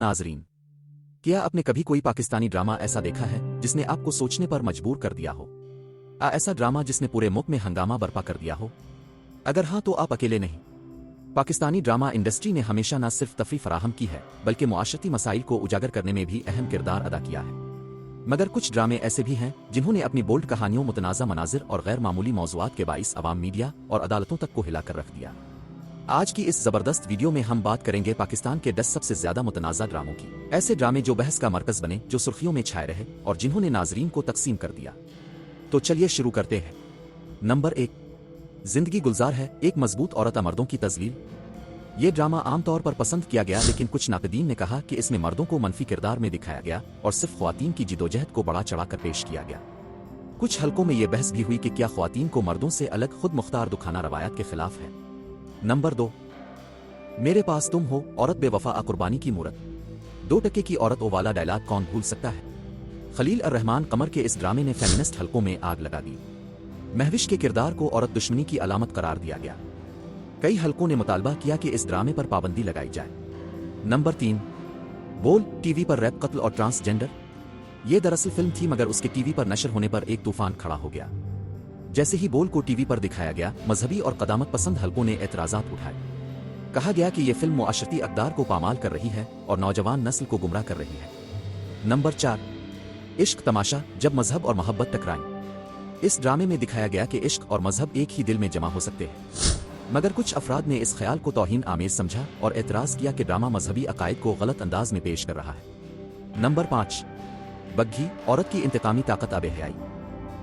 नाजरीन, क्या आपने कभी कोई पाकिस्तानी ड्रामा ऐसा देखा है जिसने आपको सोचने पर मजबूर कर दिया हो? ऐसा ड्रामा जिसने पूरे मुल्क में हंगामा बर्पा कर दिया हो? अगर हाँ तो आप अकेले नहीं। पाकिस्तानी ड्रामा इंडस्ट्री ने हमेशा न सिर्फ तफरी फराहम की है बल्कि मुआशरती मसाइल को उजागर करने में भी अहम किरदार अदा किया है। मगर कुछ ड्रामे ऐसे भी हैं जिन्होंने अपनी बोल्ड कहानियों, मुतनाज़ा मनाजिर और गैर मामूली मौज़ूआत के बाइस अवाम, मीडिया और अदालतों तक को हिलाकर रख दिया। आज की इस जबरदस्त वीडियो में हम बात करेंगे पाकिस्तान के 10 सबसे ज्यादा मुतनाज़ा ड्रामों की। ऐसे ड्रामे जो बहस का मरकज बने, जो सुर्खियों में छाए रहे और जिन्होंने नाजरीन को तकसीम कर दिया। तो चलिए शुरू करते हैं। नंबर 1, जिंदगी गुलजार है, एक मजबूत औरत मर्दों की तजलील। ये ड्रामा आमतौर पर पसंद किया गया, लेकिन कुछ नाकदीन ने कहा कि इसमें मर्दों को मनफी किरदार में दिखाया गया और सिर्फ ख्वातीन की जिदोजहद को बढ़ा चढ़ाकर पेश किया गया। कुछ हलकों में यह बहस भी हुई कि क्या ख्वातीन को मर्दों से अलग खुद मुख्तार दुखाना रवायत के खिलाफ है। नंबर 2, मेरे पास तुम हो, औरत बेवफा कुर्बानी की मूरत। 2 टके की औरत ओ वाला डायलॉग कौन भूल सकता है। खलील अर रहमान कमर के इस ड्रामे ने फेमिनिस्ट हलकों में आग लगा दी। महविश के किरदार को औरत दुश्मनी की अलामत करार दिया गया। कई हलकों ने मुतालबा किया कि इस ड्रामे पर पाबंदी लगाई जाए। नंबर 3, बोल, टीवी पर रैप, कत्ल और ट्रांसजेंडर। यह दरअसल फिल्म थी, मगर उसके टीवी पर नशर होने पर एक तूफान खड़ा हो गया। जैसे ही बोल को टीवी पर दिखाया गया, मजहबी और कदामत पसंद हलकों ने एतराजात उठाए। कहा गया कि यह फिल्म मुआशरती अक़दार को पामाल कर रही है और नौजवान नस्ल को गुमराह कर रही है। नंबर 4, इश्क तमाशा, जब मजहब और मोहब्बत टकराएं। इस ड्रामे में दिखाया गया कि इश्क और मजहब एक ही दिल में जमा हो सकते हैं, मगर कुछ अफराद ने इस ख्याल को तौहीन आमेज समझा और एतराज़ किया कि ड्रामा मजहबी अकायद को गलत अंदाज में पेश कर रहा है। नंबर 5, बग्घी, औरत की इंतकामी ताकत बेहयाई।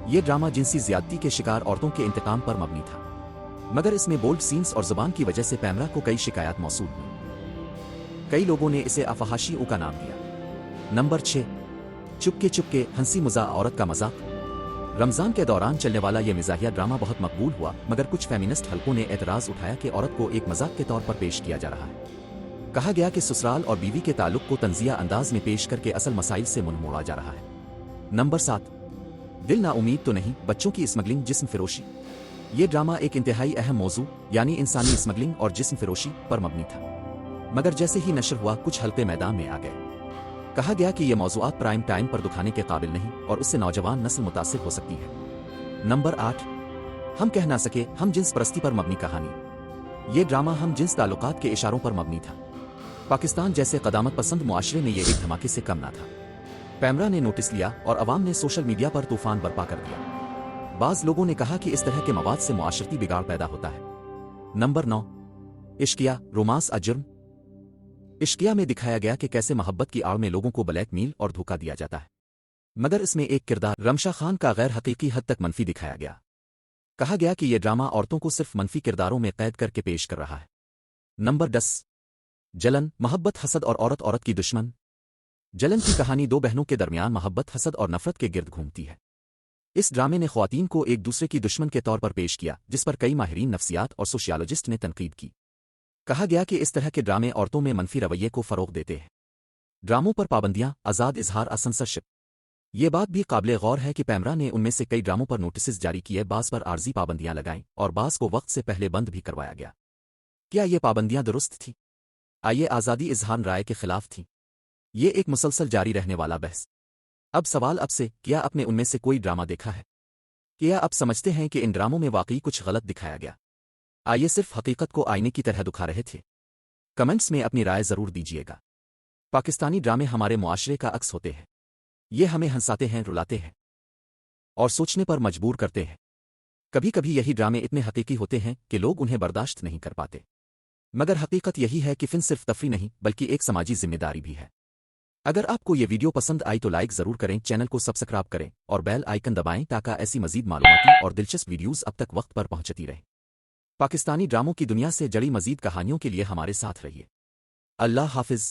ये ड्रामा जिनसी ज्यादती के शिकार औरतों के इंतकाम पर मबनी था, मगर इसमें बोल्ड सीन्स और जुबान की वजह से पैमरा को कई शिकायत मौसूल हुई। कई लोगों ने इसे अफहाशी का नाम दिया। नंबर 6, चुपके चुपके, हंसी मजाक, औरत का मजाक। रमजान के दौरान चलने वाला यह मिजाहिया ड्रामा बहुत मकबूल हुआ, मगर कुछ फेमिनिस्ट हलकों ने एतराज उठाया कि औरत को एक मजाक के तौर पर पेश किया जा रहा है। कहा गया कि ससुराल और बीवी के ताल्लुक को तंजिया अंदाज में पेश करके असल मसाइल से मुंह मोड़ा जा रहा है। नंबर 7, दिल ना उम्मीद तो नहीं, बच्चों की स्मगलिंग, जिस्म फिरोशी। ये ड्रामा एक इंतहाई अहम मौजू यानी इंसानी स्मगलिंग और जिस्म फिरोशी पर मबनी था, मगर जैसे ही नशर हुआ कुछ हलके मैदान में आ गए। कहा गया कि ये मौजूआत प्राइम टाइम पर दिखाने के काबिल नहीं और उससे नौजवान नस्ल मुतासिर हो सकती है। नंबर 8, हम कह ना सके, हम जिन्स परस्ती पर मबनी कहानी। ये ड्रामा हम जिन्स ताल्लुकात के इशारों पर मबनी था। पाकिस्तान जैसे कदामत पसंद मुआशरे में यह एक धमाके से कम ना था। पैमरा ने नोटिस लिया और अवाम ने सोशल मीडिया पर तूफान बर्पा कर दिया। बाज लोगों ने कहा कि इस तरह के मवाद से मुआशरती बिगाड़ पैदा होता है। नंबर 9, इश्किया, रोमांस जुर्म। इश्किया में दिखाया गया कि कैसे मोहब्बत की आड़ में लोगों को ब्लैकमेल और धोखा दिया जाता है, मगर इसमें एक किरदार रमशा खान का गैर हकीकी हद तक मनफी दिखाया गया। कहा गया कि यह ड्रामा औरतों को सिर्फ मनफी किरदारों में कैद करके पेश कर रहा है। नंबर 10, जलन, मोहब्बत, हसद और औरत औरत की दुश्मन। जलन की कहानी 2 बहनों के दरमियान मोहब्बत, हसद और नफरत के गिर्द घूमती है। इस ड्रामे ने ख्वातीन को एक दूसरे की दुश्मन के तौर पर पेश किया, जिस पर कई माहिरीन नफ्सियात और सोशियोलॉजिस्ट ने तनकीद की। कहा गया कि इस तरह के ड्रामे औरतों में मनफी रवैये को फरोग देते हैं। ड्रामों पर पाबंदियां, आज़ाद इजहार, सेंसरशिप। ये बात भी काबिल गौर है कि पैमरा ने उनमें से कई ड्रामों पर नोटिस जारी किए, बास पर आर्जी पाबंदियां लगाईं और बास को वक्त से पहले बंद भी करवाया गया। क्या ये पाबंदियां दुरुस्त थीं? आइए, आज़ादी इजहार राय के खिलाफ थीं। ये एक मुसलसल जारी रहने वाला बहस। अब सवाल अब से, क्या आपने उनमें से कोई ड्रामा देखा है? क्या आप समझते हैं कि इन ड्रामों में वाकई कुछ गलत दिखाया गया? आइए सिर्फ हकीकत को आईने की तरह दिखा रहे थे? कमेंट्स में अपनी राय जरूर दीजिएगा। पाकिस्तानी ड्रामे हमारे मुआशरे का अक्स होते हैं। ये हमें हंसाते हैं, रुलाते हैं और सोचने पर मजबूर करते हैं। कभी कभी यही ड्रामे इतने हकीकी होते हैं कि लोग उन्हें बर्दाश्त नहीं कर पाते, मगर हकीकत यही है कि फिल्म सिर्फ तफरी नहीं बल्कि एक समाजी जिम्मेदारी भी है। अगर आपको ये वीडियो पसंद आई तो लाइक जरूर करें, चैनल को सब्सक्राइब करें और बेल आइकन दबाएं ताकि ऐसी मजीद मालूमाती और दिलचस्प वीडियोस अब तक वक्त पर पहुंचती रहें। पाकिस्तानी ड्रामों की दुनिया से जड़ी मजीद कहानियों के लिए हमारे साथ रहिए। अल्लाह हाफिज।